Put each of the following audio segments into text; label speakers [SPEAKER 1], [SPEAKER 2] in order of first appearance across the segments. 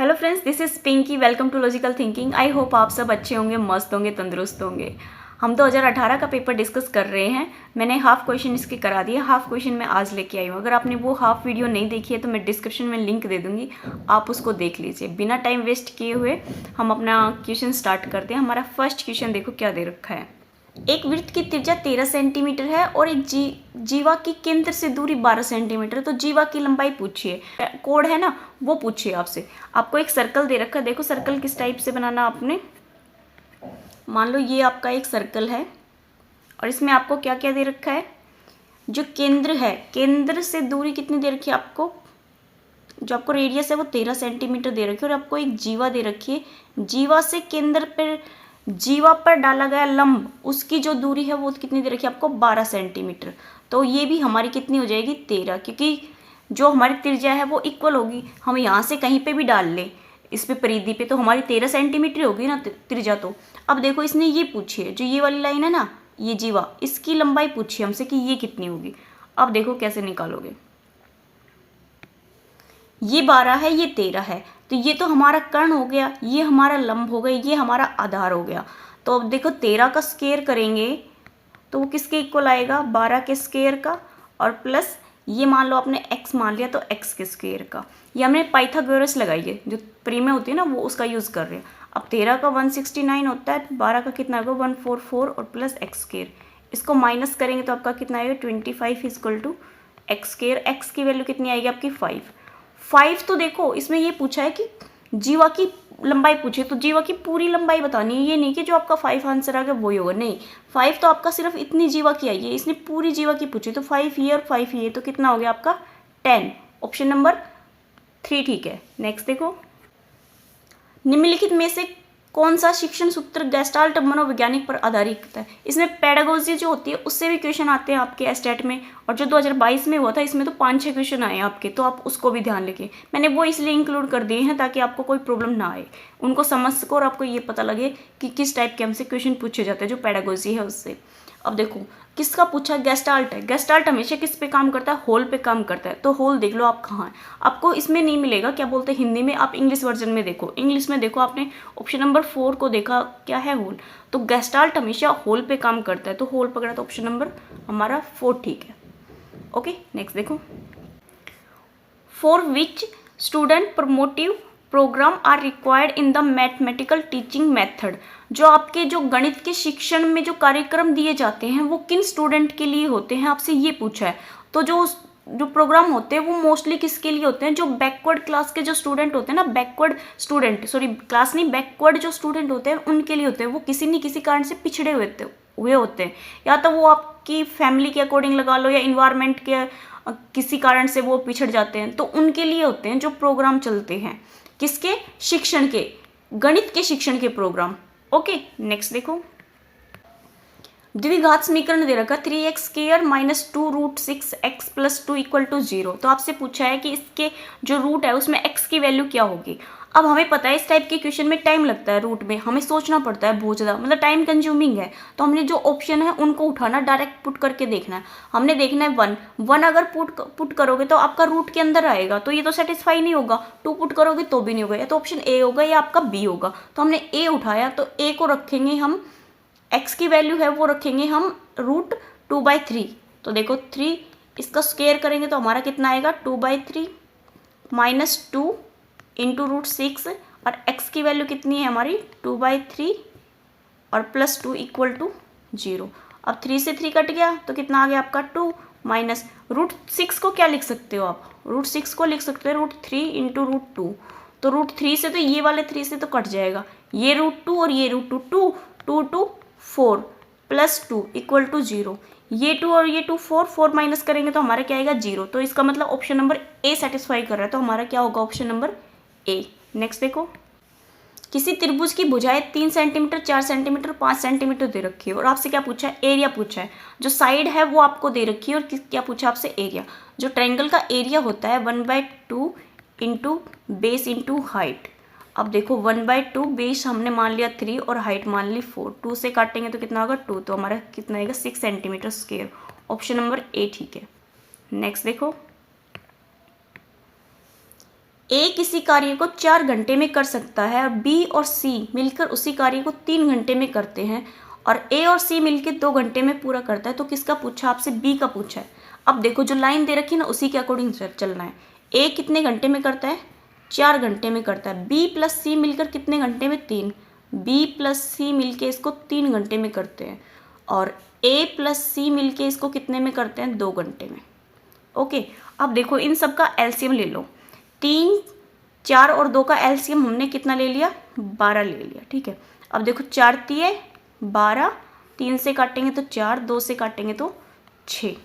[SPEAKER 1] Hello friends, this is Pinky. Welcome to logical thinking. I hope आप सब अच्छे होंगे, मस्त होंगे, तंदुरुस्त होंगे। हम 2018 का पेपर डिस्कस कर रहे हैं। मैंने हाफ क्वेश्चन इसके करा दिए, हाफ क्वेश्चन मैं आज लेके आई हूँ। अगर आपने वो हाफ वीडियो नहीं देखी है तो मैं डिस्क्रिप्शन में लिंक दे दूँगी, आप उसको देख लीजिए। बिना टाइम वेस्ट किए हुए हम अपना क्वेश्चन स्टार्ट करते हैं। हमारा फर्स्ट क्वेश्चन देखो क्या दे रखा है। एक वृत्त की त्रिज्या 13 सेंटीमीटर है और एक जीवा की केंद्र से दूरी 12 सेंटीमीटर। तो जीवा की लंबाई पूछिए, कोड है ना वो पूछिए आपसे। आपको एक सर्कल दे रखा है, देखो सर्कल किस टाइप से बनाना आपने। मान लो ये आपका एक सर्कल है और इसमें आपको क्या क्या दे रखा है। जो केंद्र है, केंद्र से दूरी कितनी दे रखी है आपको, जो आपको रेडियस है वो 13 सेंटीमीटर दे रखी है। और आपको एक जीवा दे रखी है, जीवा से केंद्र पर, जीवा पर डाला गया लंब, उसकी जो दूरी है वो कितनी दे रखी है आपको, 12 सेंटीमीटर। तो ये भी हमारी कितनी हो जाएगी, 13, क्योंकि जो हमारी त्रिज्या है वो इक्वल होगी। हम यहाँ से कहीं पे भी डाल लें इस पे परिधि पे तो हमारी 13 सेंटीमीटर होगी ना त्रिज्या। तो अब देखो इसने ये पूछी है, जो ये वाली लाइन है ना, ये जीवा, इसकी लंबाई पूछी हमसे कि ये कितनी होगी। अब देखो कैसे निकालोगे। ये 12 है, ये 13 है, तो ये तो हमारा कर्ण हो गया, ये हमारा लंब हो गया, ये हमारा आधार हो गया। तो अब देखो 13 का स्क्वायर करेंगे तो वो किसके इक्वल आएगा, 12 के स्क्वायर का, और प्लस ये मान लो आपने x मान लिया तो x के स्क्वायर का। ये हमने पाइथागोरस लगाई है, जो प्री में होती है ना वो उसका यूज़ कर रहे हैं। अब 13 का 169 होता है, 12 का कितना होगा 144 और प्लस x स्क्वायर। इसको माइनस करेंगे तो आपका कितना आएगा 25 equal to x square. x की वैल्यू कितनी आएगी आपकी 5। तो देखो इसमें ये पूछा है कि जीवा की लंबाई पूछे, तो जीवा की पूरी लंबाई बतानी है। ये नहीं कि जो आपका 5 आंसर आ गया वही होगा, नहीं। 5 तो आपका सिर्फ इतनी जीवा की आई है, इसने पूरी जीवा की पूछी। तो 5 ये और 5 ये, तो कितना हो गया आपका 10। ऑप्शन नंबर 3 ठीक है। नेक्स्ट देखो, निम्नलिखित में से कौन सा शिक्षण सूत्र गेस्टाल्ट मनोवैज्ञानिक पर आधारित है। इसमें पेडागोजी जो होती है उससे भी क्वेश्चन आते हैं आपके एस्टेट में, और जो 2022 में हुआ था इसमें तो 5-6 क्वेश्चन आए हैं आपके, तो आप उसको भी ध्यान रखें। मैंने वो इसलिए इंक्लूड कर दिए हैं ताकि आपको कोई प्रॉब्लम ना आए, उनको समझ सको और आपको ये पता लगे कि किस टाइप के हमसे क्वेश्चन पूछे जाते हैं जो पेडागोजी है उससे। अब देखो किसका पूछा, गेस्टाल्ट है। गेस्टाल्ट हमेशा किस पे काम करता है, होल पे काम करता है। तो होल देख लो आप कहाँ है, आपको इसमें नहीं मिलेगा, क्या बोलते हैं हिंदी में, आप इंग्लिश वर्जन में देखो। इंग्लिश में देखो, आपने ऑप्शन नंबर 4 को देखा, क्या है होल। तो गेस्टाल्ट हमेशा होल पे काम करता है, तो होल पकड़ा, तो ऑप्शन नंबर हमारा 4 ठीक है। ओके नेक्स्ट देखो, for which student promotive program are required in the mathematical teaching method. जो आपके जो गणित के शिक्षण में जो कार्यक्रम दिए जाते हैं वो किन स्टूडेंट के लिए होते हैं, आपसे ये पूछा है। तो जो प्रोग्राम होते हैं वो मोस्टली किसके लिए होते हैं, जो बैकवर्ड क्लास के जो स्टूडेंट होते हैं ना, बैकवर्ड स्टूडेंट, सॉरी क्लास नहीं, बैकवर्ड जो स्टूडेंट होते हैं उनके लिए होते हैं। वो किसी न किसी कारण से पिछड़े हुए होते हैं, या तो वो आपकी फैमिली के अकॉर्डिंग लगा लो, या इन्वायरमेंट के किसी कारण से वो पिछड़ जाते हैं, तो उनके लिए होते हैं जो प्रोग्राम चलते हैं किसके, शिक्षण के, गणित के शिक्षण के प्रोग्राम। ओके नेक्स्ट देखो, द्विघात समीकरण दे रखा 3x square minus 2√6x plus 2 equal to 0। तो आपसे पूछा है कि इसके जो रूट है उसमें x की वैल्यू क्या होगी। अब हमें पता है इस टाइप के क्वेश्चन में टाइम लगता है, रूट में हमें सोचना पड़ता है बहुत ज़्यादा, मतलब टाइम कंज्यूमिंग है। तो हमने जो ऑप्शन है उनको उठाना, डायरेक्ट पुट करके देखना है। हमने देखना है 1 अगर पुट करोगे तो आपका रूट के अंदर आएगा, तो ये तो सेटिस्फाई नहीं होगा। 2 पुट करोगे तो भी नहीं होगा, या तो ऑप्शन ए होगा या आपका बी होगा। तो हमने ए उठाया, तो ए को रखेंगे हम, x की वैल्यू है वो रखेंगे हम √2/3। तो देखो 3 इसका स्क्वायर करेंगे तो हमारा कितना आएगा 2/3 माइनस 2 इंटू √6, और x की वैल्यू कितनी है हमारी 2/3 और प्लस 2 इक्वल टू 0। अब 3 से 3 कट गया तो कितना आ गया आपका 2, माइनस √6 को क्या लिख सकते हो आप, √6 को लिख सकते हो √3 इंटू √2। तो √3 से तो ये वाले 3 से तो कट जाएगा, ये √2 और ये √2, 2 4 प्लस 2 इक्वल टू 0। ये 2 और ये 2 4 माइनस करेंगे तो हमारा क्या आएगा 0। तो इसका मतलब ऑप्शन नंबर ए सेटिस्फाई कर रहा है, तो हमारा क्या होगा ऑप्शन नंबर ए। नेक्स्ट देखो, किसी त्रिभुज की भुजाएं 3 सेंटीमीटर, 4 सेंटीमीटर, 5 सेंटीमीटर दे रखी है, और आपसे क्या पूछा है, एरिया पूछा है। जो साइड है वो आपको दे रखी है, और क्या पूछा आपसे, एरिया। जो ट्रायंगल का एरिया होता है 1/2 इंटू बेस इंटू हाइट। अब देखो 1/2 बेस हमने मान लिया 3 और हाइट मान ली 4, 2 से काटेंगे तो कितना होगा 2, तो हमारा कितना आएगा 6 centimetre square. Option number A ठीक है। नेक्स्ट देखो, ए किसी कार्य को 4 घंटे में कर सकता है और बी और सी मिलकर उसी कार्य को 3 घंटे में करते हैं और ए और सी मिलकर 2 घंटे में पूरा करता है, तो किसका पूछा आपसे? बी का पूछा है। अब देखो जो लाइन दे रखी है ना उसी के अकॉर्डिंग चलना है। ए कितने घंटे में करता है? 4 घंटे में करता है। बी प्लस सी मिलकर कितने घंटे में? 3। बी प्लस सी मिलके इसको 3 घंटे में करते हैं और ए प्लस सी मिलके इसको कितने में करते हैं? 2 घंटे में। ओके, अब देखो इन सब का एलसीएम ले लो। 3, 4 और 2 का एलसीएम हमने कितना ले लिया? 12 ले लिया। ठीक है, अब देखो 4 तिये 12, 3 से काटेंगे तो 4, 2 से काटेंगे तो 6।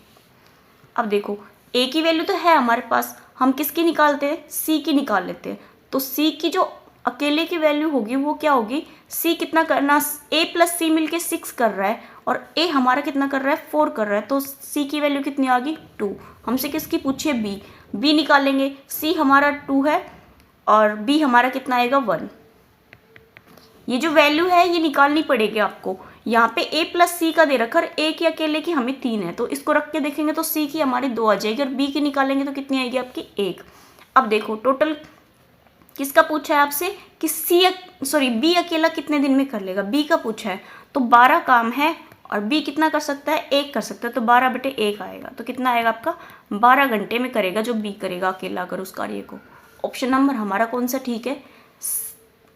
[SPEAKER 1] अब देखो ए की वैल्यू तो है हमारे पास, हम किसकी निकालते हैं? सी की निकाल लेते हैं। तो सी की जो अकेले की वैल्यू होगी वो क्या होगी? सी कितना करना? ए प्लस सी मिलके 6 कर रहा है और ए हमारा कितना कर रहा है? 4 कर रहा है, तो सी की वैल्यू कितनी आ गई? 2। हमसे किसकी पूछी है? बी। बी निकालेंगे, सी हमारा 2 है और बी हमारा कितना आएगा? 1। ये जो वैल्यू है ये निकालनी पड़ेगी आपको। यहाँ पे a प्लस सी का दे रखा है, a की अकेले की हमें 3 है, तो इसको रख के देखेंगे तो c की हमारी 2 आ जाएगी और b की निकालेंगे तो कितनी आएगी आपकी? 1। अब देखो टोटल किसका पूछा है आपसे कि b अकेला कितने दिन में कर लेगा? b का पूछा है, तो 12 काम है और b कितना कर सकता है? 1 कर सकता है, तो 12/1 आएगा। तो कितना आएगा आपका? 12 घंटे में करेगा जो b करेगा अकेला अगर उस कार्य को। ऑप्शन नंबर हमारा कौन सा ठीक है?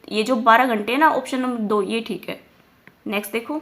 [SPEAKER 1] ये जो 12 घंटे है ना, ऑप्शन नंबर 2 ये ठीक है। नेक्स्ट देखो,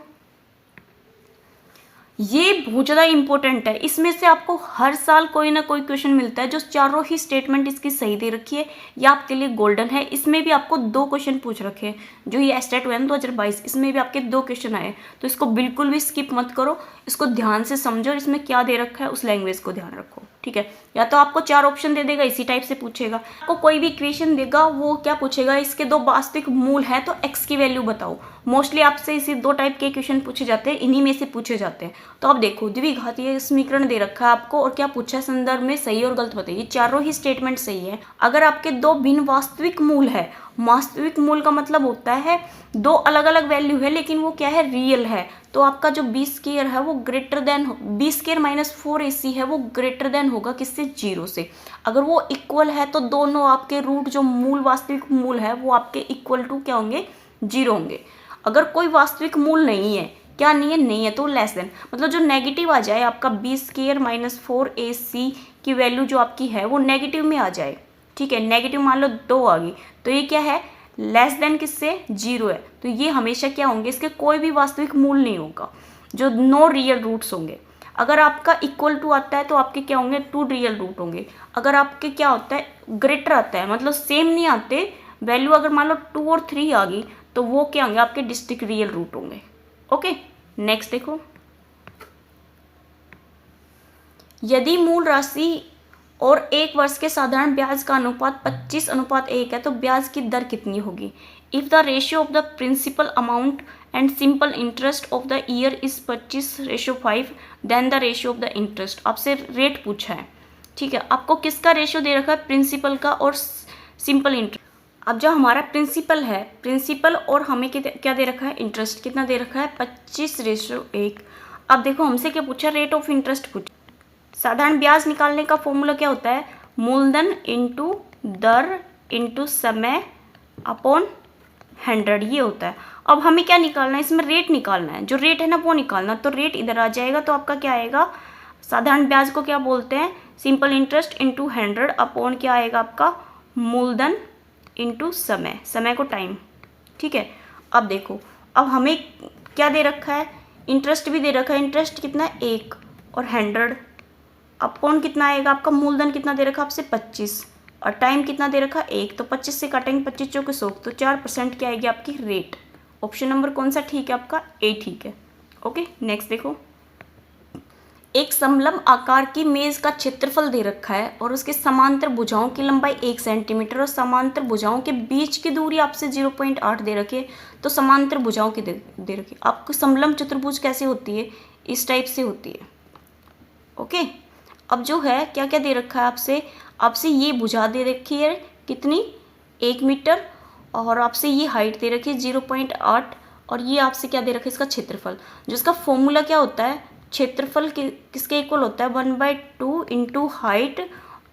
[SPEAKER 1] ये बहुत ज़्यादा इंपॉर्टेंट है। इसमें से आपको हर साल कोई ना कोई क्वेश्चन मिलता है। जो चारों ही स्टेटमेंट इसकी सही दे रखी है ये आपके लिए गोल्डन है। इसमें भी आपको 2 क्वेश्चन पूछ रखे हैं। जो ये स्टेट 1 2022 इसमें भी आपके 2 क्वेश्चन आए, तो इसको बिल्कुल भी स्किप मत करो, इसको ध्यान से समझो और इसमें क्या दे रखा है उस लैंग्वेज को ध्यान रखो। ठीक है, या तो आपको 4 ऑप्शन दे देगा इसी टाइप से पूछेगा, आपको कोई भी इक्वेशन देगा वो क्या पूछेगा? इसके 2 वास्तविक मूल हैं तो x की वैल्यू बताओ। मोस्टली आपसे इसी 2 टाइप के क्वेश्चन पूछे जाते हैं, इन्हीं में से पूछे जाते हैं। तो अब देखो द्विघातीय समीकरण दे रखा है आपको और क्या पूछा है? संदर्भ में सही और गलत बताइए। चारों ही स्टेटमेंट सही है। अगर आपके 2 भिन्न वास्तविक मूल है, वास्तविक मूल का मतलब होता है 2 अलग अलग वैल्यू है लेकिन वो क्या है? रियल है, तो आपका जो b स्क्वायर है वो greater than b square minus 4ac है वो ग्रेटर देन होगा किससे? 0 से। अगर वो इक्वल है तो दोनों आपके रूट जो मूल वास्तविक मूल है वो आपके इक्वल टू क्या होंगे? 0 होंगे। अगर कोई वास्तविक मूल नहीं है, क्या नहीं है? नहीं है, तो लेस देन मतलब जो नेगेटिव आ जाए आपका b स्क्वायर माइनस 4ac की वैल्यू जो आपकी है वो नेगेटिव में आ जाए। ठीक है, नेगेटिव मान लो 2 आ गई, तो ये क्या है? लेस देन किससे? 0 है, तो ये हमेशा क्या होंगे? इसके कोई भी वास्तविक मूल नहीं होगा, जो नो रियल रूट्स होंगे। अगर आपका इक्वल टू आता है तो आपके क्या होंगे? 2 रियल रूट होंगे। अगर आपके क्या होता है? ग्रेटर आता है, मतलब सेम नहीं आते वैल्यू, अगर मान लो 2 और 3 आ गई तो वो क्या होंगे? आपके डिस्ट्रिक्ट रियल रूट होंगे। ओके, नेक्स्ट देखो, यदि मूल राशि और 1 वर्ष के साधारण ब्याज का अनुपात 25:1 है तो ब्याज की दर कितनी होगी? If the ratio of the principal amount and simple interest of the year is 25:5 then the ratio of the interest. आपसे रेट पूछा है। ठीक है, आपको किसका रेशियो दे रखा है? प्रिंसिपल का और सिंपल इंटरेस्ट। अब जो हमारा प्रिंसिपल है, प्रिंसिपल और हमें क्या दे रखा है? इंटरेस्ट कितना दे रखा है? 25:1। अब देखो हमसे क्या पूछा? रेट ऑफ इंटरेस्ट पूछा। साधारण ब्याज निकालने का फॉर्मूला क्या होता है? मूलधन इंटू दर इंटू समय अपॉन 100, ये होता है। अब हमें क्या निकालना है? इसमें रेट निकालना है, जो रेट है ना वो निकालना। तो रेट इधर आ जाएगा, तो आपका क्या आएगा? साधारण ब्याज को क्या बोलते हैं? सिंपल इंटरेस्ट इंटू 100 अपॉन क्या आएगा आपका? मूलधन इंटू समय, समय को टाइम। ठीक है, अब देखो, अब हमें क्या दे रखा है? इंटरेस्ट भी दे रखा है। इंटरेस्ट कितना है? 1 और 100 अपॉन कितना आएगा आपका? मूलधन कितना दे रखा आपसे? 25 और टाइम कितना दे रखा? 1। तो 25 से काटेंगे 25 चौके 100, तो 4% क्या आएगी आपकी? रेट। ऑप्शन नंबर कौन सा ठीक है आपका? ए ठीक है। ओके, नेक्स्ट देखो, एक समलंब आकार की मेज का क्षेत्रफल दे रखा है और उसके समांतर भुजाओं की लंबाई 1 सेंटीमीटर और समांतर भुजाओं के बीच की दूरी आपसे 0.8 दे रखी है। तो समांतर भुजाओं की दे रखी है। आपको समलंब चतुर्भुज कैसे होती है? इस टाइप से होती है। ओके, अब जो है क्या क्या दे रखा है आपसे? आपसे ये भुजा दे रखी है कितनी? 1 मीटर, और आपसे ये हाइट दे रखी है 0.8, और ये आपसे क्या दे रखा है? इसका क्षेत्रफल। जिसका फॉर्मूला क्या होता है? क्षेत्रफल किसके इक्वल होता है? 1/2 इंटू हाइट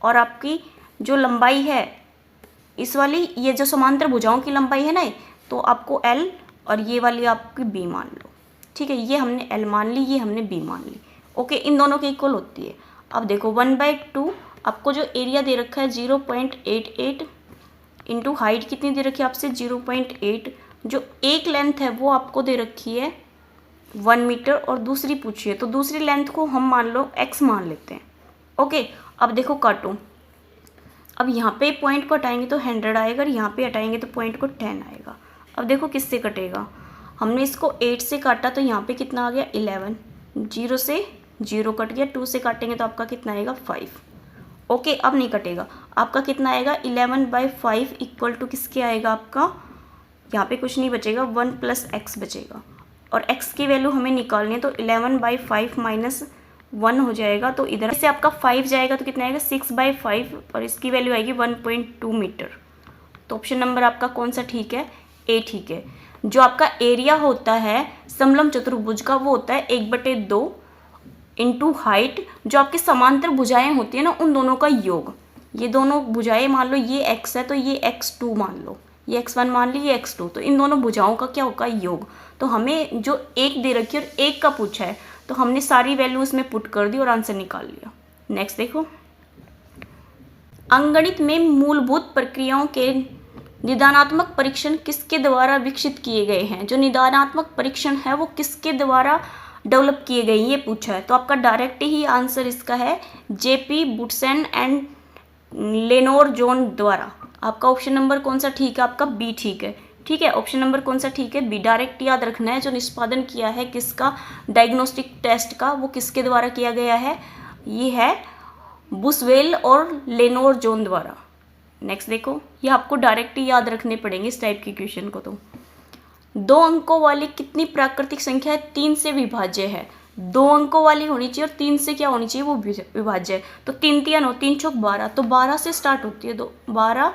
[SPEAKER 1] और आपकी जो लंबाई है इस वाली ये जो समांतर भुजाओं की लंबाई है ना, तो आपको L और ये वाली आपकी B मान लो, ठीक है। ये हमने L मान ली, ये हमने B मान ली, ओके। इन दोनों के इक्वल होती है। अब देखो 1/2 आपको जो एरिया दे रखा है 0.88 इंटू हाइट कितनी दे रखी है आपसे 0.8, जो एक लेंथ है वो आपको दे रखी है 1 मीटर और दूसरी पूछी है, तो दूसरी लेंथ को हम मान लो x मान लेते हैं, ओके। अब देखो काटो, अब यहाँ पे पॉइंट को हटाएंगे तो 100 आएगा और यहाँ पे हटाएंगे तो पॉइंट को 10 आएगा। अब देखो किससे कटेगा, हमने इसको 8 से काटा तो यहाँ पे कितना आ गया 11, 0 से 0 कट गया, 2 से काटेंगे तो आपका कितना आएगा 5, ओके। अब नहीं कटेगा, आपका कितना आएगा 11/5 इक्वल टू किसके आएगा आपका, यहाँ पे कुछ नहीं बचेगा, 1 + x बचेगा और x की वैल्यू हमें निकालनी है, तो 11/5 माइनस 1 हो जाएगा, तो इधर से आपका 5 जाएगा तो कितना आएगा 6/5 और इसकी वैल्यू आएगी 1.2 मीटर। तो ऑप्शन नंबर आपका कौन सा ठीक है, ए ठीक है। जो आपका एरिया होता है समलंब चतुर्भुज का वो होता है 1/2 इंटू हाइट, जो आपकी समांतर भुजाएं होती है ना उन दोनों का योग। ये दोनों भुजाएं मान लो ये x है तो ये x2 मान लो, ये x1 मान ली, ये x2, तो इन दोनों भुजाओं का क्या होगा योग। तो हमें जो एक दे रखी है और एक का पूछा है तो हमने सारी वैल्यू उसमें पुट कर दी और आंसर निकाल लिया। नेक्स्ट देखो, अंकगणित में मूलभूत प्रक्रियाओं के निदानात्मक परीक्षण किसके द्वारा विकसित किए गए हैं। जो निदानात्मक परीक्षण है वो किसके द्वारा डेवलप किए गए ये पूछा है, तो आपका डायरेक्ट ही आंसर इसका है JP बुटसेन एंड लेनोर जोन द्वारा। आपका ऑप्शन नंबर कौन सा ठीक है, आपका बी ठीक है, ठीक है। ऑप्शन नंबर कौन सा ठीक है, बी। डायरेक्ट याद रखना है, जो निष्पादन किया है किसका डायग्नोस्टिक टेस्ट का वो किसके द्वारा किया गया है, ये है बुसवेल और लेनोर जोन द्वारा। नेक्स्ट देखो, ये आपको डायरेक्ट ही याद रखने पड़ेंगे इस टाइप की क्वेश्चन को। तो 2 अंकों वाली कितनी प्राकृतिक संख्या है 3 से विभाज्य है। 2 अंकों वाली होनी चाहिए और 3 से क्या होनी चाहिए वो विभाज्य है। तो 3 3 9 3 चौक 12, तो 12 से स्टार्ट होती है, 12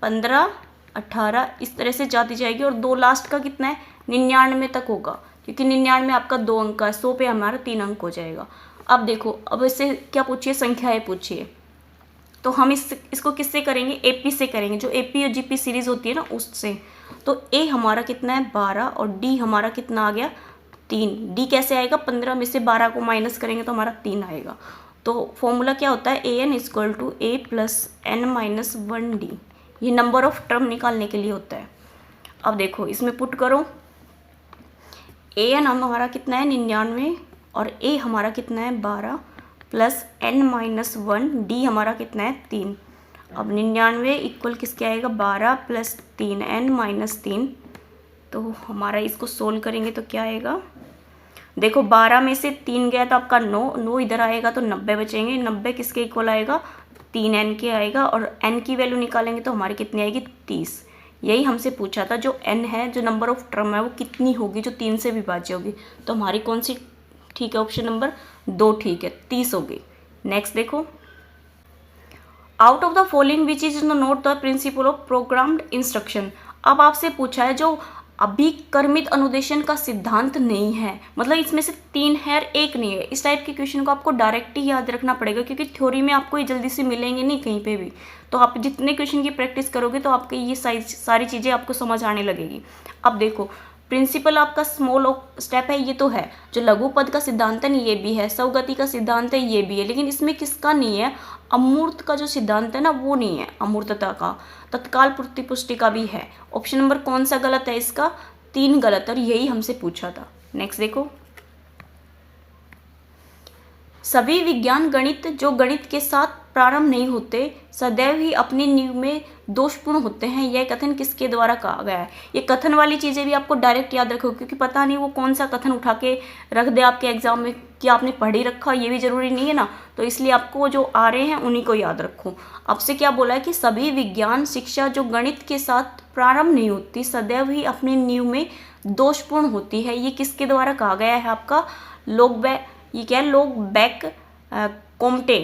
[SPEAKER 1] 15 18 इस तरह से जाती जाएगी और 2 लास्ट का कितना है 99 तक होगा, क्योंकि 99 आपका 2 अंक का है, 100 पे हमारा 3 अंक हो जाएगा। अब देखो, अब इससे क्या पूछिए, संख्याएं पूछिए, तो हम इसको किससे करेंगे, AP से करेंगे, जो AP और GP सीरीज होती है ना उससे। तो A हमारा कितना है 12 और D हमारा कितना आ गया 3। D कैसे आएगा, 15 में से 12 को माइनस करेंगे तो हमारा 3 आएगा। तो फॉर्मूला क्या होता है, AN = A + n - 1D। ये नंबर ऑफ टर्म निकालने के लिए होता है। अब देखो इसमें पुट करो, AN हमारा कितना है 99 और A हमारा कितना है 12 + n - 1, D हमारा कितना है 3। अब 99 इक्वल किसके आएगा 12 + 3 n - 3। तो हमारा इसको सोल्व करेंगे तो क्या आएगा, देखो 12 में से 3 गया तो आपका 9 इधर आएगा तो 90 बचेंगे। 90 किसके इक्वल आएगा 3n के आएगा और n की वैल्यू निकालेंगे तो हमारी कितनी आएगी 30। यही हमसे पूछा था, जो n है, जो नंबर ऑफ टर्म है वो कितनी होगी जो 3 से विभाज्य होगी। तो हमारी कौन सी ठीक है, ऑप्शन नंबर 2 ठीक है, 30 होगी। नेक्स्ट देखो, out of the following which is not the principle of programmed instruction. अब आपसे पूछा है जो अभिकर्मित अनुदेशन का सिद्धांत नहीं है, मतलब इसमें से 3 है और 1 नहीं है। इस टाइप के क्वेश्चन को आपको डायरेक्ट ही याद रखना पड़ेगा, क्योंकि थ्योरी में आपको ये जल्दी से मिलेंगे नहीं कहीं पे भी। तो आप जितने क्वेश्चन की प्रैक्टिस करोगे तो आपके ये सारी चीज़ें आपको समझ आने लगेगी। अब देखो, प्रिंसिपल आपका स्मॉल स्टेप है, ये तो है। जो लघु पद का सिद्धांत है ये भी है, स्वगति का सिद्धांत है ये भी है, लेकिन इसमें किसका नहीं है, अमूर्त का जो सिद्धांत है ना वो नहीं है, अमूर्तता का। तत्काल प्रतिपुष्टि का भी है। ऑप्शन नंबर कौन सा गलत है, इसका 3 गलत, और यही हमसे पूछा था। नेक्स्ट देखो, सभी विज्ञान गणित जो गणित के साथ प्रारंभ नहीं होते सदैव ही अपनी नींव में दोषपूर्ण होते हैं, यह कथन किसके द्वारा कहा गया है। ये कथन वाली चीज़ें भी आपको डायरेक्ट याद रखो, क्योंकि पता नहीं वो कौन सा कथन उठा के रख दे आपके एग्जाम में कि आपने पढ़ ही रखा, ये भी जरूरी नहीं है ना। तो इसलिए आपको जो आ रहे हैं उन्हीं को याद रखो। आपसे क्या बोला है कि सभी विज्ञान शिक्षा जो गणित के साथ प्रारंभ नहीं होती सदैव ही अपनी नींव में दोषपूर्ण होती है, ये किसके द्वारा कहा गया है, आपका लोगबैक कोम्टे।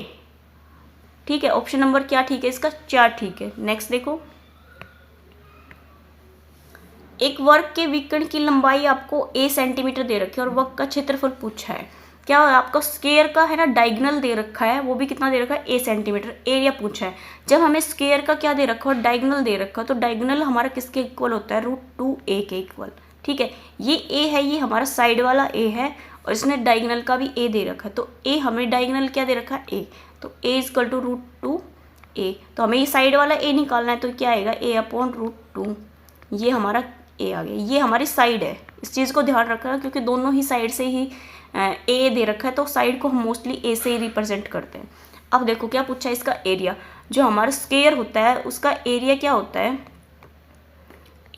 [SPEAKER 1] ठीक है, ऑप्शन नंबर क्या ठीक है, इसका 4 ठीक है। नेक्स्ट देखो, एक वर्ग के विकर्ण की लंबाई आपको a सेंटीमीटर दे रखी है और वर्ग का क्षेत्रफल पूछा है। क्या आपका स्क्वायर का है ना डायगोनल दे रखा है, वो भी कितना दे रखा है a सेंटीमीटर, एरिया पूछा है। जब हमें स्क्वायर का क्या दे रखा है, डायगोनल दे रखा है, तो डायगोनल हमारा किसके इक्वल होता है, √2a के इक्वल। ठीक है, ये a है, ये हमारा साइड वाला a है, और इसने डायगोनल का भी a दे रखा है, तो a हमें डायगोनल क्या दे रखा है, a, तो a इक्वल टू √2a। तो हमें ये साइड वाला a निकालना है, तो क्या आएगा a/√2, ये हमारा a आ गया। ये हमारी साइड है, इस चीज़ को ध्यान रखना, क्योंकि दोनों ही साइड से ही ए दे रखा है, तो साइड को हम मोस्टली ए से ही रिप्रेजेंट करते हैं। अब देखो क्या पूछा है, इसका एरिया। जो हमारा स्क्वायर होता है उसका एरिया क्या होता है,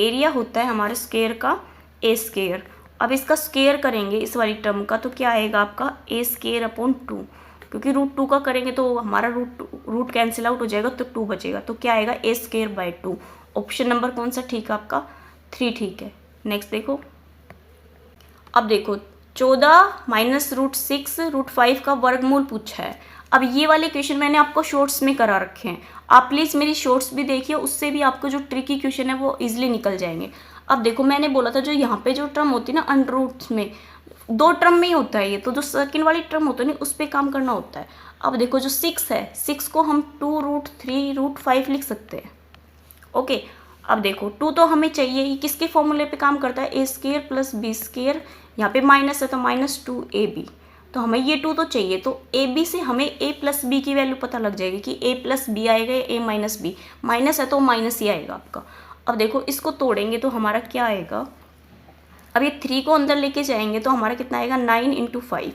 [SPEAKER 1] एरिया होता है हमारे स्क्वायर का a²। अब इसका स्क्वायर करेंगे इस वाली टर्म का, तो क्या आएगा आपका a²/2, क्योंकि √2 का करेंगे तो हमारा रूट कैंसिल आउट हो जाएगा, तो 2 बचेगा, तो क्या आएगा a²/2। ऑप्शन नंबर कौन सा ठीक है आपका, 3 ठीक है। नेक्स्ट देखो, अब देखो 14 माइनस √6 √5 का वर्गमूल पूछा है। अब ये वाले क्वेश्चन मैंने आपको शॉर्ट्स में करा रखे हैं, आप प्लीज़ मेरी शॉर्ट्स भी देखिए, उससे भी आपको जो ट्रिकी क्वेश्चन है वो इजीली निकल जाएंगे। अब देखो मैंने बोला था जो यहाँ पे जो टर्म होती है ना अंडर रूट्स में, 2 टर्म में ही होता है ये, तो जो सेकंड वाली टर्म होती है ना उस पर काम करना होता है। अब देखो जो 6 है, 6 को हम 2√3 √5 लिख सकते हैं। ओके, अब देखो 2 तो हमें चाहिए, ये किसके फॉर्मूले पे काम करता है, a² + b², यहाँ पे माइनस है तो -2ab, तो हमें ये 2 तो चाहिए, तो ab से हमें a + b की वैल्यू पता लग जाएगी कि a + b आएगा, a - b, माइनस है तो माइनस ही आएगा आपका। अब देखो इसको तोड़ेंगे तो हमारा क्या आएगा, अब ये 3 को अंदर लेके जाएंगे तो हमारा कितना आएगा 9 × 5।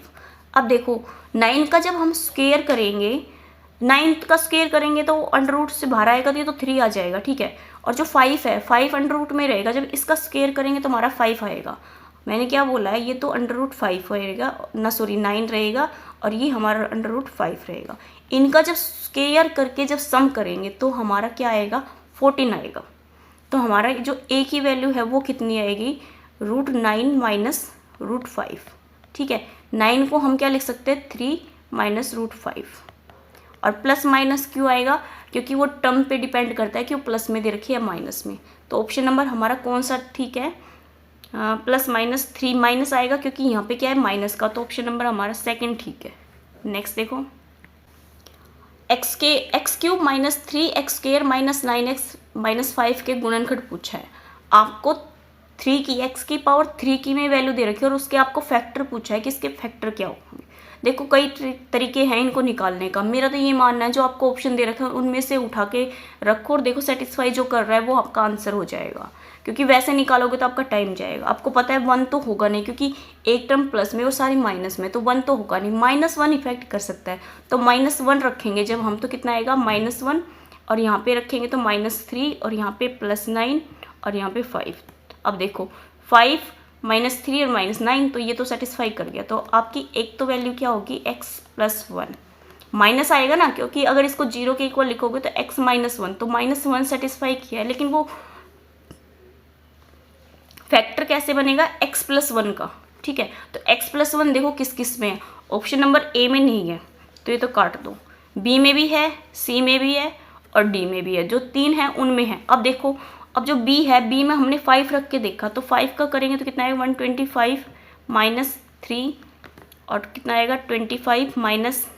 [SPEAKER 1] अब देखो 9 का जब हम स्क्वायर करेंगे, 9 का स्क्वायर करेंगे तो अंडर रूट से बाहर आएगा, तो ये तो 3 आ जाएगा, ठीक है। और जो 5 है, 5 अंडर रूट में रहेगा, जब इसका स्क्वायर करेंगे तो हमारा 5 आएगा। मैंने क्या बोला है, ये तो अंडर रूट 5 रहेगा ना, सॉरी 9 रहेगा, और ये हमारा अंडर रूट 5 रहेगा। इनका जब स्क्वायर करके जब सम करेंगे तो हमारा क्या आएगा 14 आएगा। तो हमारा जो a की वैल्यू है वो कितनी आएगी, √9 - √5, ठीक है। 9 को हम क्या लिख सकते हैं 3 - √5, और प्लस माइनस क्यों आएगा, क्योंकि वो टर्म पे डिपेंड करता है कि वो प्लस में दे रखी है या माइनस में। तो ऑप्शन नंबर हमारा कौन सा ठीक है, +-3 माइनस आएगा, क्योंकि यहाँ पे क्या है माइनस का, तो ऑप्शन नंबर हमारा सेकंड ठीक है। नेक्स्ट देखो, x³ - 3x² - 9x - 5 के गुणनखंड पूछा है। आपको 3 की x की पावर 3 की में वैल्यू दे रखी है, और उसके आपको फैक्टर पूछा है कि इसके फैक्टर क्या होंगे। देखो कई तरीके हैं इनको निकालने का, मेरा तो ये मानना है जो आपको ऑप्शन दे रखे हैं उनमें से उठा के रखो, और देखो सेटिस्फाई जो कर रहा है वो आपका आंसर हो जाएगा, क्योंकि वैसे निकालोगे तो आपका टाइम जाएगा। आपको पता है 1 तो होगा नहीं, क्योंकि एक टर्म प्लस में और सारी माइनस में, तो 1 तो होगा नहीं, -1 इफेक्ट कर सकता है, तो -1 रखेंगे जब हम, तो कितना आएगा -1, और यहाँ पे रखेंगे तो -3, और यहाँ पे +9, और यहाँ पे 5। अब देखो 5 -3 और -9, तो ये तो सेटिस्फाई कर गया। तो आपकी एक तो वैल्यू क्या होगी x + 1, माइनस आएगा ना, क्योंकि अगर इसको 0 के इक्वल लिखोगे तो x - 1, तो -1 सेटिस्फाई किया है, लेकिन वो फैक्टर कैसे बनेगा x + 1 का, ठीक है। तो x + 1 देखो किस किस में है, ऑप्शन नंबर a में नहीं है, तो ये तो काट दो, b में भी है, c में भी है, और d में भी है, जो 3 है उनमें है। अब देखो, अब जो b है, b में हमने 5 रख के देखा, तो 5 का करेंगे तो कितना आएगा 125 - 3, और कितना आएगा 25 -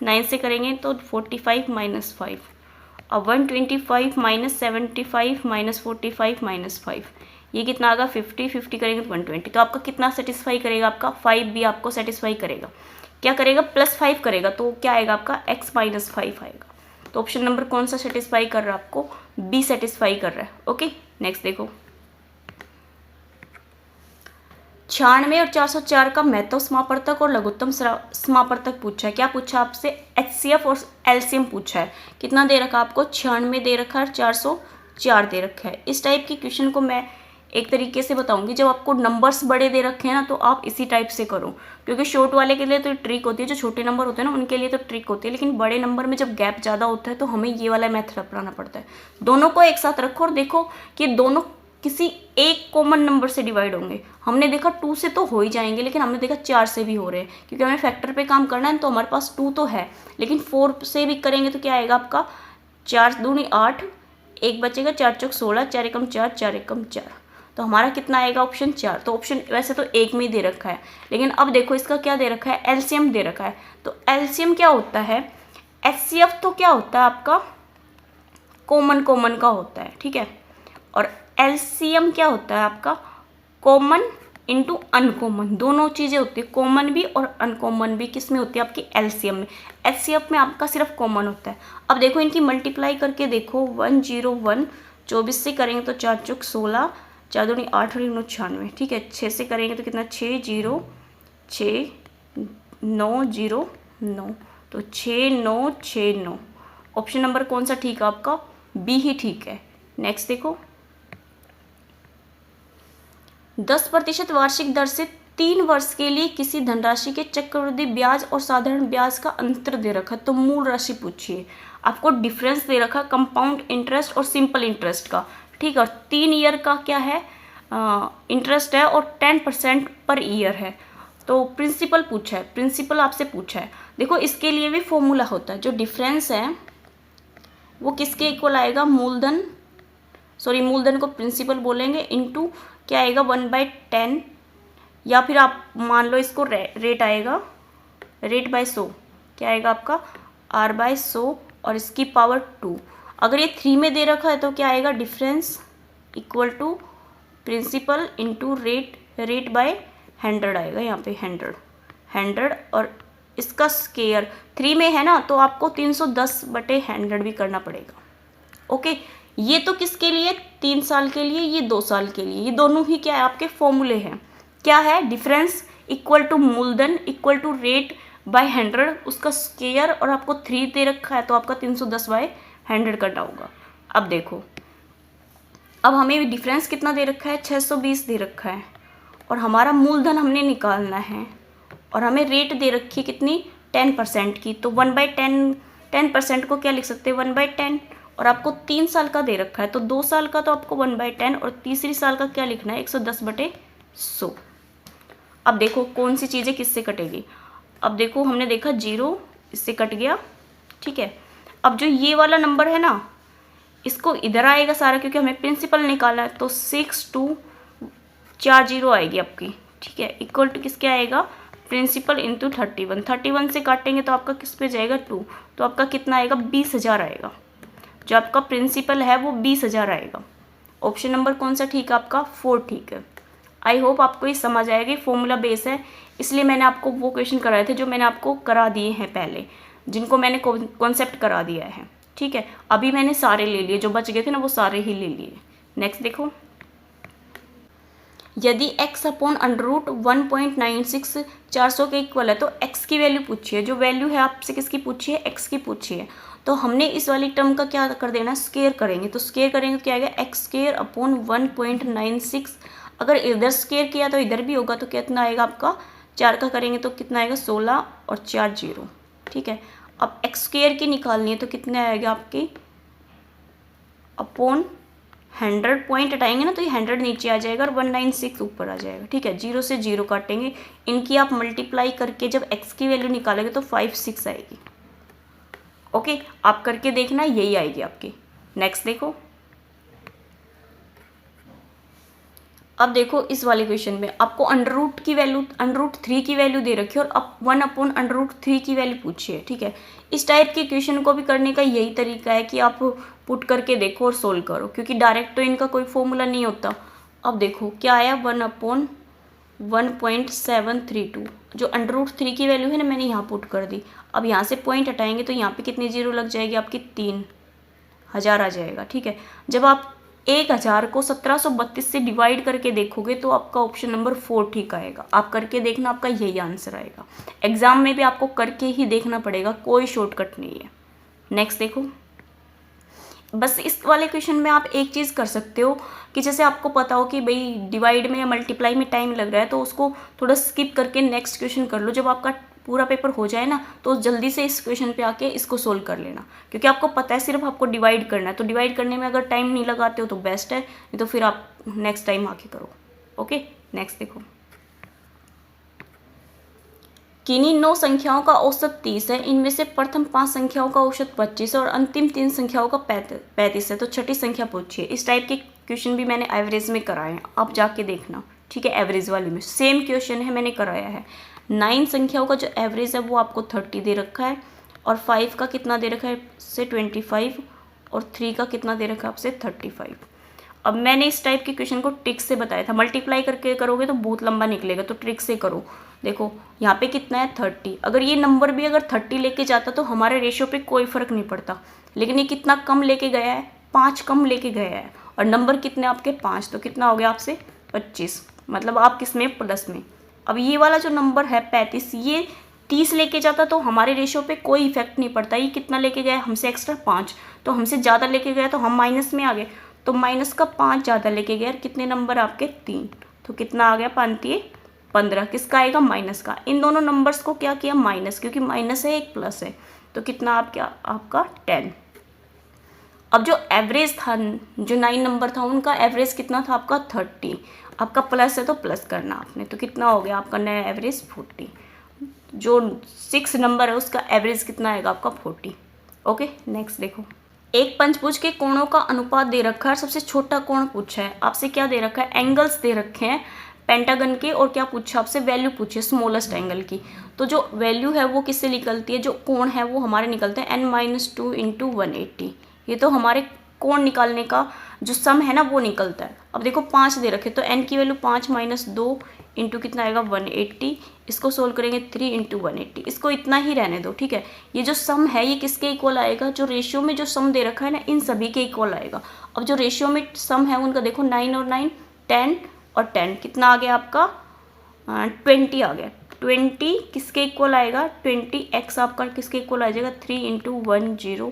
[SPEAKER 1] 9 से करेंगे तो 45 - 5, और 125 - 75 - 45 - 5, ये कितना आएगा 50, 50 करेंगे तो 120। तो आपका कितना सेटिस्फाई करेगा, आपका 5 भी आपको सेटिस्फाई करेगा, क्या करेगा +5 करेगा, तो क्या आएगा आपका x - 5 आएगा। तो ऑप्शन नंबर कौन सा सेटिस्फाई कर रहा है आपको, बी सेटिस्फाई कर रहा है। ओके, नेक्स्ट देखो, 96 और 404 का महत्व समापवर्तक और लघुत्तम समापवर्तक पूछा है। क्या पूछा आपसे, HCF और LCM पूछा है। कितना दे रखा आपको, 96 दे रखा है, 404 दे रखा है। इस टाइप की क्वेश्चन को मैं एक तरीके से बताऊंगी, जब आपको नंबर्स बड़े दे रखे हैं ना तो आप इसी टाइप से करो, क्योंकि शॉर्ट वाले के लिए तो ट्रिक होती है, जो छोटे नंबर होते हैं ना उनके लिए तो ट्रिक होती है, लेकिन बड़े नंबर में जब गैप ज़्यादा होता है तो हमें ये वाला मेथड अपनाना पड़ता है। दोनों को एक साथ रखो और देखो कि दोनों किसी एक कॉमन नंबर से डिवाइड होंगे। हमने देखा 2 से तो हो ही जाएंगे, लेकिन हमने देखा 4 से भी हो रहे हैं, क्योंकि हमें फैक्टर पे काम करना है, तो हमारे पास 2 तो है, लेकिन 4 से भी करेंगे तो क्या आएगा आपका 4 दूनी 8, 1 बचेगा, 4 चौक 16, 4 एकम 4, 4 एकम 4। तो हमारा कितना आएगा ऑप्शन 4। तो ऑप्शन वैसे तो एक में ही दे रखा है, लेकिन अब देखो इसका क्या दे रखा है, एलसीएम दे रखा है। तो एलसीएम क्या होता है, एचसीएफ तो क्या होता है आपका कॉमन का होता है, ठीक है। और एलसीएम क्या होता है आपका कॉमन इंटू अनकॉमन, दोनों चीज़ें होती है, कॉमन भी और अनकॉमन भी किस में होती है आपकी एलसीएम में। एचसीएफ में आपका सिर्फ कॉमन होता है। अब देखो इनकी मल्टीप्लाई करके देखो 101, 24 से करेंगे तो 4 चौक 16, 4 दूनी 8 और 96, ठीक है। 6 से करेंगे तो कितना 606,909, तो 6969। ऑप्शन नंबर कौन सा ठीक है आपका, बी ही ठीक है। नेक्स्ट देखो 10% वार्षिक दर से 3 वर्ष के लिए किसी धनराशि के चक्रवृद्धि ब्याज और साधारण ब्याज का अंतर दे रखा, तो मूल राशि पूछिए। आपको डिफरेंस दे रखा कंपाउंड इंटरेस्ट और सिंपल इंटरेस्ट का, ठीक है। और 3 ईयर का क्या है इंटरेस्ट है और 10% पर ईयर है। तो प्रिंसिपल पूछा है, प्रिंसिपल आपसे पूछा है। देखो इसके लिए भी फॉर्मूला होता है, जो डिफरेंस है वो किसके इक्वल आएगा, मूलधन को प्रिंसिपल बोलेंगे, इनटू क्या आएगा 1/10, या फिर आप मान लो इसको रेट आएगा, रेट बाय 100 क्या आएगा आपका R/100 और इसकी पावर 2। अगर ये 3 में दे रखा है तो क्या आएगा, difference equal to principal into rate by 100 आएगा, यहाँ पे 100 और इसका स्केयर 3 में है ना, तो आपको 310/100 भी करना पड़ेगा। ओके, ये तो किसके लिए, 3 साल के लिए, ये 2 साल के लिए, ये दोनों ही क्या है आपके फॉर्मूले हैं। क्या है, डिफरेंस इक्वल टू मूलधन इक्वल टू रेट बाय 100, उसका स्केयर, और आपको 3 दे रखा है तो आपका 310/100 करना होगा। अब देखो, अब हमें डिफरेंस कितना दे रखा है, 620 दे रखा है, और हमारा मूलधन हमने निकालना है, और हमें रेट दे रखी है कितनी, 10% की। तो 1/10, 10% को क्या लिख सकते हैं 1/10, और आपको 3 साल का दे रखा है, तो 2 साल का तो आपको 1/10, और तीसरी साल का क्या लिखना है 110/100। अब देखो कौन सी चीज़ें किससे कटेगी। अब देखो हमने देखा 0 इससे कट गया, ठीक है। अब जो ये वाला नंबर है ना, इसको इधर आएगा सारा, क्योंकि हमें प्रिंसिपल निकाला है, तो 6240 आएगी आपकी, ठीक है। इक्वल टू किसके आएगा, प्रिंसिपल इंटू 31 से काटेंगे तो आपका किस पे जाएगा 2, तो आपका कितना आएगा 20,000 आएगा। जो आपका प्रिंसिपल है वो 20,000 आएगा। ऑप्शन नंबर कौन सा ठीक है आपका, 4 ठीक है। आई होप आपको ये समझ आएगी, फॉर्मूला बेस है, इसलिए मैंने आपको वो क्वेश्चन कराए थे जो मैंने आपको करा दिए हैं पहले, जिनको मैंने कॉन्सेप्ट करा दिया है, ठीक है। अभी मैंने सारे ले लिए, जो बच गए थे ना वो सारे ही ले लिए। नेक्स्ट देखो, यदि x अपॉन √1.96 400 के इक्वल है तो x की वैल्यू पूछिए। जो वैल्यू है आपसे किसकी पूछी है, x की पूछी है। तो हमने इस वाली टर्म का क्या कर देना, स्केयर करेंगे। तो स्केयर करेंगे तो क्या आएगा, x² अपॉन 1.96। अगर इधर स्केयर किया तो इधर भी होगा, तो कितना आएगा आपका 4 का करेंगे तो कितना आएगा 16 और 4 0, ठीक है। अब x² की निकालनी है तो कितने आएगा आपकी अपॉन 100 पॉइंट हटाएंगे ना, तो ये 100 नीचे आ जाएगा और 196 ऊपर आ जाएगा, ठीक है। 0 से 0 काटेंगे, इनकी आप मल्टीप्लाई करके जब x की वैल्यू निकालेंगे तो 56 आएगी। ओके, आप करके देखना, यही आएगी आपकी। नेक्स्ट देखो, अब देखो इस वाले क्वेश्चन में आपको √3 की वैल्यू दे रखी है और अब 1/√3 की वैल्यू पूछी है, ठीक है। इस टाइप के क्वेश्चन को भी करने का यही तरीका है कि आप पुट करके देखो और सोल्व करो, क्योंकि डायरेक्ट तो इनका कोई फॉर्मूला नहीं होता। अब देखो क्या आया, 1/1.732, जो √3 की वैल्यू है ना मैंने यहाँ पुट कर दी। अब यहाँ से पॉइंट हटाएंगे तो यहाँ पे कितनी 0 लग जाएगी आपकी, 3000 आ जाएगा, ठीक है। जब आप 1000 को 1732 से डिवाइड करके देखोगे तो आपका ऑप्शन नंबर 4 ठीक आएगा। आप करके देखना, आपका यही आंसर आएगा। एग्जाम में भी आपको करके ही देखना पड़ेगा, कोई शॉर्टकट नहीं है। नेक्स्ट देखो, बस इस वाले क्वेश्चन में आप एक चीज़ कर सकते हो कि जैसे आपको पता हो कि भाई डिवाइड में या मल्टीप्लाई में टाइम लग रहा है, तो उसको थोड़ा स्किप करके नेक्स्ट क्वेश्चन कर लो। जब आपका पूरा पेपर हो जाए ना, तो जल्दी से इस क्वेश्चन पे आके इसको सोल्व कर लेना, क्योंकि आपको पता है सिर्फ आपको डिवाइड करना है। तो डिवाइड करने में अगर टाइम नहीं लगाते हो तो बेस्ट है, नहीं तो फिर आप नेक्स्ट टाइम आके करो। ओके, नेक्स्ट देखो, किन्हीं 9 संख्याओं का औसत 30 है, इनमें से प्रथम 5 संख्याओं का औसत 25 है और अंतिम 3 संख्याओं का 35 है, तो छठी संख्या पूछिए। इस टाइप के क्वेश्चन भी मैंने एवरेज में कराए हैं, आप जाके देखना, ठीक है। एवरेज वाले में सेम क्वेश्चन है, मैंने कराया है। 9 संख्याओं का जो एवरेज है वो आपको 30 दे रखा है, और 5 का कितना दे रखा है से 25, और 3 का कितना दे रखा है आपसे 35। अब मैंने इस टाइप के क्वेश्चन को ट्रिक से बताया था, मल्टीप्लाई करके करोगे तो बहुत लंबा निकलेगा, तो ट्रिक से करो। देखो यहाँ पे कितना है 30, अगर ये नंबर भी अगर 30 लेके जाता तो हमारे रेशियो पे कोई फर्क नहीं पड़ता, लेकिन ये कितना कम लेके गया है, 5 कम लेके गया है, और नंबर कितने आपके 5, तो कितना हो गया आपसे 25, मतलब आप किस में प्लस में। अब ये वाला जो नंबर है 35, ये 30 लेके जाता तो हमारे रेशियो पे कोई इफेक्ट नहीं पड़ता। ये कितना लेके गया हमसे एक्स्ट्रा 5, तो हमसे ज़्यादा लेके गया तो हम माइनस में आ गए, तो माइनस का 5 ज़्यादा लेके गया, कितने नंबर आपके 3, तो कितना आ गया 15, किसका आएगा माइनस का। इन दोनों नंबर्स को क्या किया माइनस, क्योंकि माइनस है एक प्लस है, तो कितना आपका 10। अब जो एवरेज था, जो 9 नंबर था उनका एवरेज कितना था आपका 30, आपका प्लस है तो प्लस करना आपने, तो कितना हो गया आपका नया एवरेज 40। जो 6 नंबर है उसका एवरेज कितना आएगा आपका 40। ओके, नेक्स्ट देखो, एक पंचभुज के कोणों का अनुपात दे रखा है, सबसे छोटा कोण पूछा है आपसे, क्या दे रखा है एंगल्स दे रखे हैं पेंटागन के, और क्या पूछा आपसे वैल्यू पूछी है स्मॉलेस्ट एंगल की। तो जो वैल्यू है वो किससे निकलती है, जो कोण है वो हमारे निकलते हैं n-2 इंटू 180। ये तो हमारे कोण निकालने का जो सम है ना वो निकलता है। अब देखो 5 दे रखे, तो n की वैल्यू 5 - 2 इंटू कितना आएगा 180, इसको सोल्व करेंगे 3 इंटू 180, इसको इतना ही रहने दो, ठीक है। ये जो सम है ये किसके इक्वल आएगा, जो रेशियो में जो सम दे रखा है ना इन सभी के इक्वल आएगा। अब जो रेशियो में सम है उनका देखो 9 और 9 10 और 10, कितना आ गया आपका 20 आ गया। 20 किसके इक्वल आएगा 20x आपका किसके इक्वल आ जाएगा 3 इंटू 1080,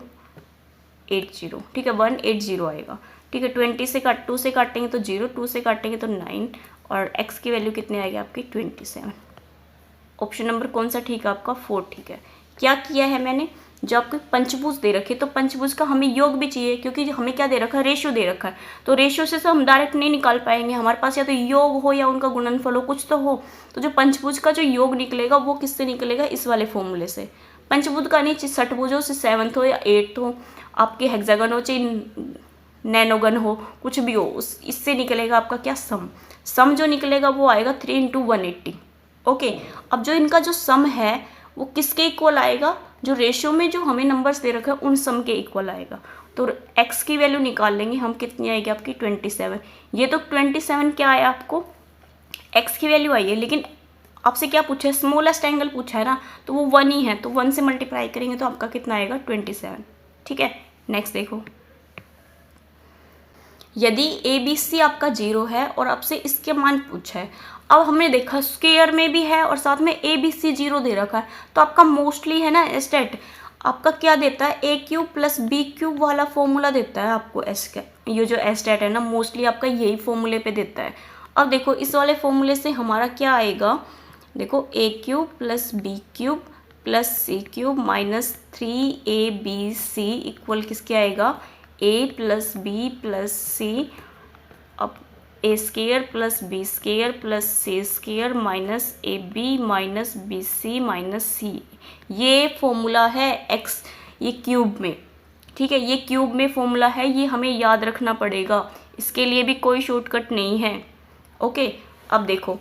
[SPEAKER 1] ठीक है 180 आएगा, ठीक है। 20 से 2 से काटेंगे तो 0, 2 से काटेंगे तो 9, और x की वैल्यू कितनी आएगी आपकी 27। ऑप्शन नंबर कौन सा ठीक है आपका 4 ठीक है। क्या किया है मैंने, जो आपको पंचभुज दे रखे तो पंचभुज का हमें योग भी चाहिए, क्योंकि हमें क्या दे रखा है रेशियो दे रखा है, तो रेशियो से हम डायरेक्ट नहीं निकाल पाएंगे, हमारे पास या तो योग हो या उनका गुणनफल हो, कुछ तो हो। तो जो पंचभुज का जो योग निकलेगा वो किससे निकलेगा, इस वाले फॉर्मूले से। पंचभुज का नहीं चाहिए षटभुजों से 7th हो या 8th हो, आपके हेक्सागन हो चाहे नैनोगन हो, कुछ भी हो, इससे निकलेगा आपका क्या सम जो निकलेगा वो आएगा 3 इंटू 180। ओके, अब जो इनका जो सम है वो किसके इक्वल आएगा, जो रेशियो में जो हमें नंबर्स दे रखा है उन सम के इक्वल आएगा। तो x की वैल्यू निकाल लेंगे हम, कितनी आएगी आपकी 27। ये तो 27 क्या आया आपको x की वैल्यू आई है, लेकिन आपसे क्या पूछा है स्मॉलेस्ट एंगल पूछा है ना, तो वो 1 ही है, तो 1 से मल्टीप्लाई करेंगे तो आपका कितना आएगा 27, ठीक है। नेक्स्ट देखो, यदि ABC आपका 0 है और आपसे इसके मान पूछा है, अब हमने देखा स्क्वायर में भी है और साथ में ABC 0 दे रखा है, तो आपका मोस्टली है ना एस्टेट आपका क्या देता है A³ + B³ वाला फॉर्मूला देता है आपको। ये जो एस्टेट है ना मोस्टली आपका यही फॉर्मूले पे देता है। अब देखो इस वाले फॉर्मूले से हमारा क्या आएगा, देखो A³ + B³ + C³ - 3ABC equal किसके आएगा A + B + C, अब A² + B² + C² - AB - BC - C, ये फॉर्मूला है x, ये क्यूब में, ठीक है, ये क्यूब में फॉर्मूला है, ये हमें याद रखना पड़ेगा, इसके लिए भी कोई शॉर्टकट नहीं है। ओके, अब देखो,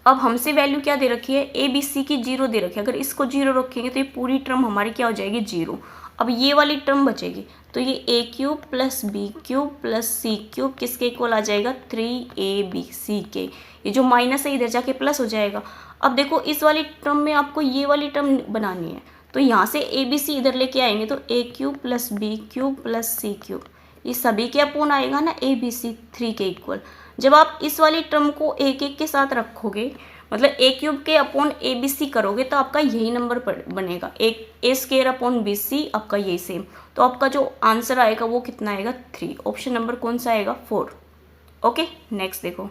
[SPEAKER 1] अब हमसे वैल्यू क्या दे रखी है ABC की 0 दे रखी है, अगर इसको 0 रखेंगे तो ये पूरी टर्म हमारी क्या हो जाएगी 0। अब ये वाली टर्म बचेगी, तो ये A³ + B³ + C³ किसके इक्वल आ जाएगा 3ABC के, ये जो माइनस है इधर जाके प्लस हो जाएगा। अब देखो इस वाली टर्म में आपको ये वाली टर्म बनानी है, तो यहाँ से ABC इधर लेके आएंगे तो A³ + B³ + C³, ये सभी के अपोन आएगा ना ABC 3 के इक्वल। जब आप इस वाली टर्म को एक एक के साथ रखोगे, मतलब A³ के अपोन ABC करोगे तो आपका यही नंबर बनेगा, A² अपोन BC आपका यही सेम, तो आपका जो आंसर आएगा वो कितना आएगा 3। ऑप्शन नंबर कौन सा आएगा 4। ओके, नेक्स्ट देखो,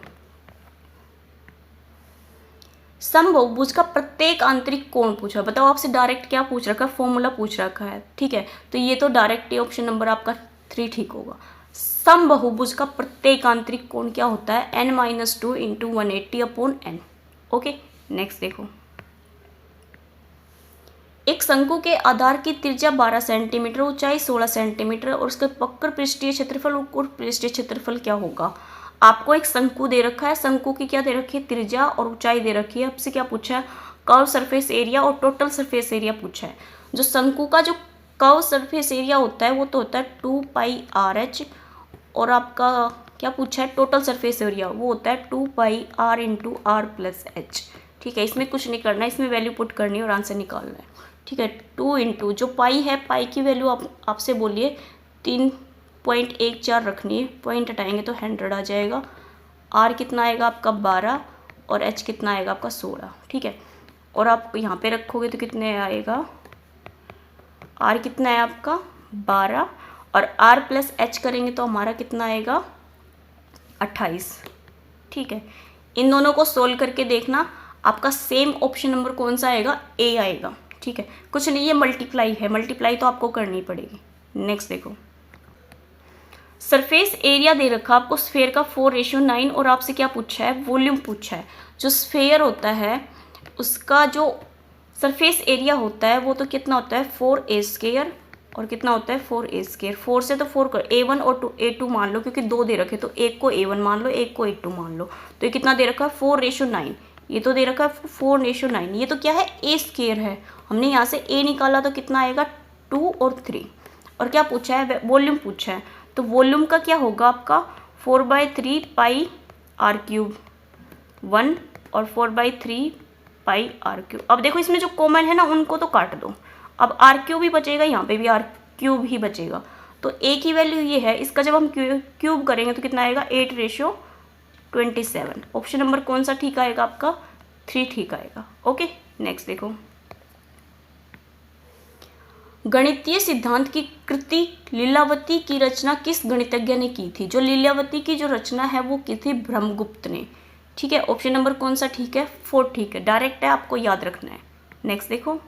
[SPEAKER 1] समबहुभुज का प्रत्येक आंतरिक कोण पूछा, बताओ आपसे डायरेक्ट क्या पूछ रखा है फॉर्मूला पूछ रखा है, ठीक है, तो ये तो डायरेक्ट ऑप्शन नंबर आपका 3 ठीक होगा। समबहुभुज का प्रत्येक आंतरिक कोण क्या होता है n-2 into 180 upon n। Okay, next देखो, एक शंकु के आधार की त्रिज्या 12 सेंटीमीटर, ऊंचाई 16 सेंटीमीटर और उसके वक्र पृष्ठीय क्षेत्रफल और पृष्ठीय क्षेत्रफल क्या होगा। आपको एक शंकु दे रखा है, शंकु की क्या दे रखी है, त्रिज्या और ऊंचाई दे रखी है। आपसे क्या पूछा है, कर्व सरफेस एरिया और टोटल सरफेस एरिया पूछा है। जो शंकु का जो कर्व सरफेस एरिया होता है वो तो होता है 2πr/h, और आपका क्या पूछा है, टोटल सरफेस एरिया वो होता है 2πr/r+h। ठीक है, इसमें कुछ नहीं करना है, इसमें वैल्यू पुट करनी है और आंसर निकालना है। ठीक है, 2 इंटू जो पाई है, पाई की वैल्यू आपसे बोलिए 3.14 रखनी है, पॉइंट हटाएंगे तो 100 आ जाएगा। आर कितना आएगा आपका 12 और एच कितना आएगा आपका 16। ठीक है, और आप यहाँ पे रखोगे तो कितने आएगा, आर कितना है आपका 12 और आर प्लस एच करेंगे तो हमारा कितना आएगा 28। ठीक है, इन दोनों को सोल्व करके देखना, आपका सेम ऑप्शन नंबर कौन सा आएगा, ए आएगा। ठीक है, कुछ नहीं, ये मल्टीप्लाई है, मल्टीप्लाई तो आपको करनी पड़ेगी। नेक्स्ट देखो, सरफेस एरिया दे रखा आपको स्फेयर का 4:9 और आपसे क्या पूछा है, वॉल्यूम पूछा है। जो स्फेयर होता है उसका जो सरफेस एरिया होता है वो तो कितना होता है 4a² और कितना होता है 4a²। 4 से तो 4 कर, a1 और a2 मान लो, क्योंकि 2 दे रखे तो एक को a1 मान लो, एक को a2 मान लो। तो ये कितना दे रखा है 4:9, ये तो दे रखा है 4:9। ये तो क्या है, a² है। हमने यहाँ से a निकाला तो कितना आएगा 2 और 3। और क्या पूछा है, वॉल्यूम पूछा है। तो वॉल्यूम का क्या होगा आपका 4/3πr³ 1 और 4/3πr³। अब देखो इसमें जो कॉमन है ना उनको तो काट दो, अब r³ ही बचेगा, यहाँ पे भी r³ ही बचेगा। तो a की वैल्यू ये है, इसका जब हम क्यूब करेंगे तो कितना आएगा 8:27। ऑप्शन नंबर कौन सा ठीक आएगा आपका 3 ठीक आएगा। ओके, नेक्स्ट देखो, गणितीय सिद्धांत की कृति लीलावती की रचना किस गणितज्ञ ने की थी। जो लीलावती की जो रचना है वो की थी ब्रह्मगुप्त ने। ठीक है, ऑप्शन नंबर कौन सा ठीक है 4 ठीक है, डायरेक्ट है, आपको याद रखना है। नेक्स्ट देखो,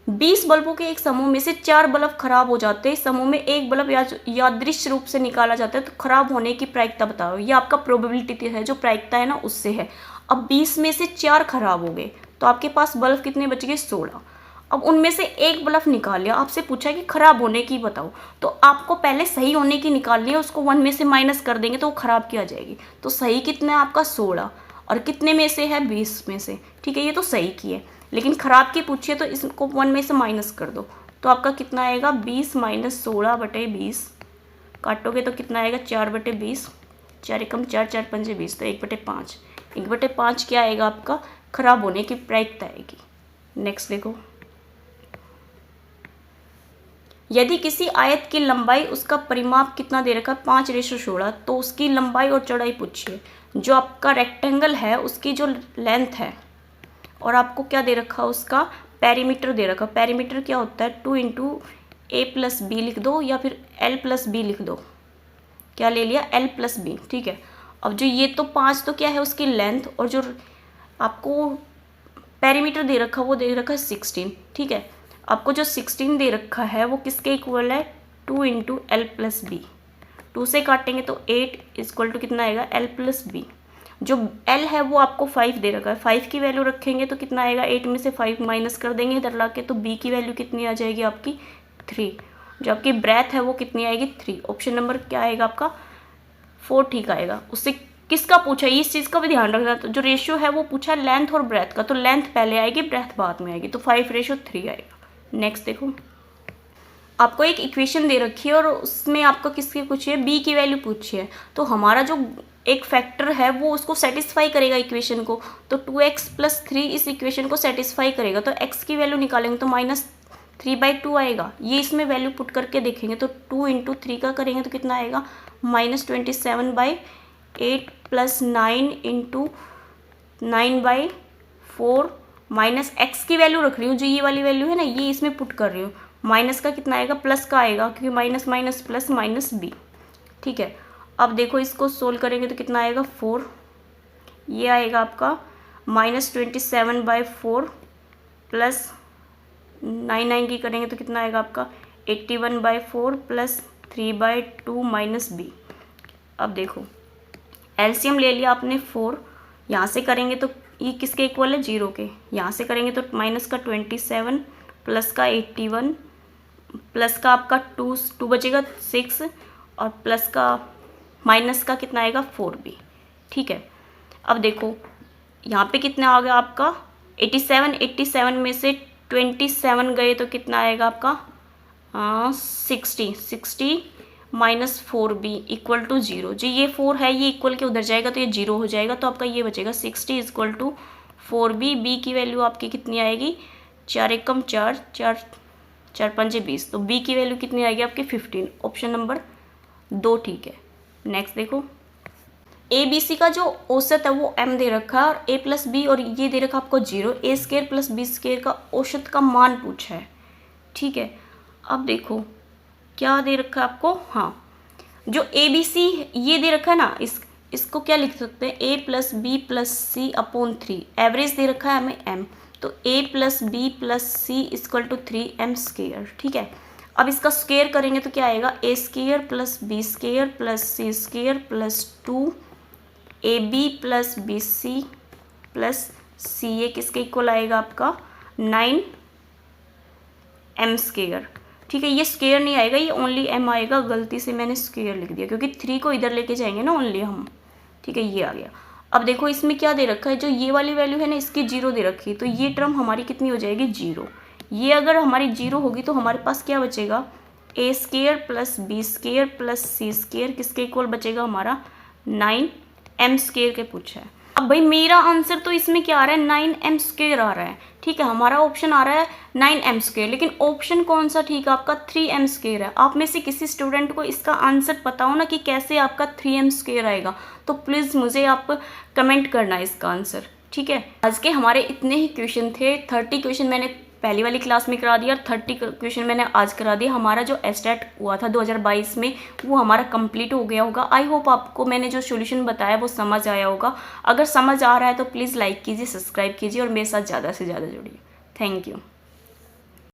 [SPEAKER 1] 20 बल्बों के एक समूह में से 4 बल्ब खराब हो जाते हैं, समूह में एक बल्ब यादृश्य रूप से निकाला जाता है, तो खराब होने की प्रायिकता बताओ। ये आपका प्रोबेबिलिटी है, जो प्रायिकता है ना उससे है। अब 20 में से 4 खराब हो गए तो आपके पास बल्ब कितने बच गए 16। अब उनमें से एक बल्ब निकाल लिया, आपसे पूछा कि खराब होने की बताओ, तो आपको पहले सही होने की निकालनी है, उसको 1 में से माइनस कर देंगे तो वो खराब की आ जाएगी। तो सही कितना है आपका 16 और कितने में से है 20 में से। ठीक है, ये तो सही की है, लेकिन खराब की पूछिए तो इसको 1 में से माइनस कर दो, तो आपका कितना आएगा 20 - 16/20। काटोगे तो कितना आएगा 4/20, 4 एकम 4, 4 पंजे 20, तो 1/5। 1/5 क्या आएगा आपका खराब होने की प्रायिकता आएगी। नेक्स्ट देखो, यदि किसी आयत की लंबाई उसका परिमाप कितना दे रखा है 5:16, तो उसकी लंबाई और चौड़ाई पूछिए। जो आपका रेक्टेंगल है उसकी जो लेंथ है और आपको क्या दे रखा है उसका पेरीमीटर दे रखा। पेरीमीटर क्या होता है 2 × a+b लिख दो या फिर l+b लिख दो। क्या ले लिया l+b। ठीक है, अब जो ये तो 5 तो क्या है उसकी लेंथ, और जो आपको पेरीमीटर दे रखा वो दे रखा है 16। ठीक है, आपको जो 16 दे रखा है वो किसके इक्वल है 2 × l+b। 2 से काटेंगे तो 8 = कितना आएगा l+b। जो l है वो आपको 5 दे रखा है, 5 की वैल्यू रखेंगे तो कितना आएगा 8 में से 5 माइनस कर देंगे इधर ला के, तो b की वैल्यू कितनी आ जाएगी आपकी 3। जो आपकी ब्रेथ है वो कितनी आएगी 3। ऑप्शन नंबर क्या आएगा आपका 4 ठीक आएगा। उससे किसका पूछा है, इस चीज़ का भी ध्यान रखना। तो जो रेशियो है वो पूछा है लेंथ और ब्रेथ का, तो लेंथ पहले आएगी ब्रेथ बाद में आएगी, तो 5:3 आएगा। नेक्स्ट देखो, आपको एक इक्वेशन दे रखी है और उसमें आपको किसकी पूछी है b की वैल्यू पूछी है। तो हमारा जो एक फैक्टर है वो उसको सेटिस्फाई करेगा इक्वेशन को, तो 2x + 3 इस इक्वेशन को सेटिस्फाई करेगा। तो x की वैल्यू निकालेंगे तो -3/2 आएगा। ये इसमें वैल्यू पुट करके देखेंगे तो 2 × 3 का करेंगे तो कितना आएगा -27/8 + 9 × 9/4 माइनस x की वैल्यू रख रही हूँ, जो ये वाली वैल्यू है ना ये इसमें पुट कर रही हूँ। माइनस का कितना आएगा प्लस का आएगा, क्योंकि माइनस माइनस प्लस -b। ठीक है, अब देखो इसको सोल्व करेंगे तो कितना आएगा 4। ये आएगा आपका -27/4 प्लस 9 की करेंगे तो कितना आएगा आपका 81/4 प्लस 3/2 - b। अब देखो एलसीएम ले लिया आपने 4, यहाँ से करेंगे तो ये किसके इक्वल है 0 के, यहाँ से करेंगे तो -27 प्लस का 81, प्लस का आपका 2 बचेगा 6, और प्लस का माइनस का कितना आएगा 4b। ठीक है, अब देखो यहाँ पे कितना आ गया आपका 87 में से 27 गए तो कितना आएगा आपका 60 माइनस 4b इक्वल टू 0। जो ये 4 है ये इक्वल के उधर जाएगा तो ये 0 हो जाएगा, तो आपका ये बचेगा 60 इक्वल टू 4b। b की वैल्यू आपकी कितनी आएगी 4 एकम 4, 4 पंजे 20, तो b की वैल्यू कितनी आएगी आपकी 15। ऑप्शन नंबर 2 ठीक है। नेक्स्ट देखो ए बी सी का जो औसत है वो m दे रखा है और a प्लस बी और ये दे रखा आपको 0। ए स्केयर प्लस बी स्केयर का औसत का मान पूछा है। ठीक है, अब देखो क्या दे रखा है आपको, हाँ जो ए बी सी ये दे रखा है ना, इसको क्या लिख सकते हैं a plus B plus C upon 3। Average दे रखा है हमें m, तो a plus B plus C equal to 3m square. ठीक है, अब इसका स्केयर करेंगे तो क्या आएगा a square plus B square plus C square plus 2ab plus B C plus C A किसके इक्वल आएगा आपका 9m स्केयर। ठीक है, ये स्केयर नहीं आएगा, ये ओनली m आएगा, गलती से मैंने स्केयर लिख दिया क्योंकि 3 को इधर लेके जाएंगे ना ओनली हम। ठीक है, ये आ गया। अब देखो इसमें क्या दे रखा है, जो ये वाली वैल्यू है ना इसकी 0 दे रखी है, तो ये टर्म हमारी कितनी हो जाएगी 0। ये अगर हमारी 0 होगी तो हमारे पास क्या बचेगा a square plus B square plus C square किसके इक्वल बचेगा हमारा 9m स्केयर के पूछा है। अब भाई मेरा आंसर तो इसमें क्या आ रहा है 9m स्केयर आ रहा है। ठीक है, हमारा ऑप्शन आ रहा है 9m स्केयर, लेकिन ऑप्शन कौन सा ठीक है आपका 3m स्केयर है। आप में से किसी स्टूडेंट को इसका आंसर पता हो ना कि कैसे आपका 3m स्केयर आएगा, तो प्लीज़ मुझे आप कमेंट करना इसका आंसर। ठीक है, आज के हमारे इतने ही क्वेश्चन थे। 30 क्वेश्चन मैंने पहली वाली क्लास में करा दिया और 30 क्वेश्चन मैंने आज करा दिया। हमारा जो एस्टेट हुआ था 2022 में वो हमारा कंप्लीट हो गया होगा। आई होप आपको मैंने जो सॉल्यूशन बताया वो समझ आया होगा। अगर समझ आ रहा है तो प्लीज़ लाइक कीजिए, सब्सक्राइब कीजिए और मेरे साथ ज़्यादा से ज़्यादा जुड़िए। Thank you.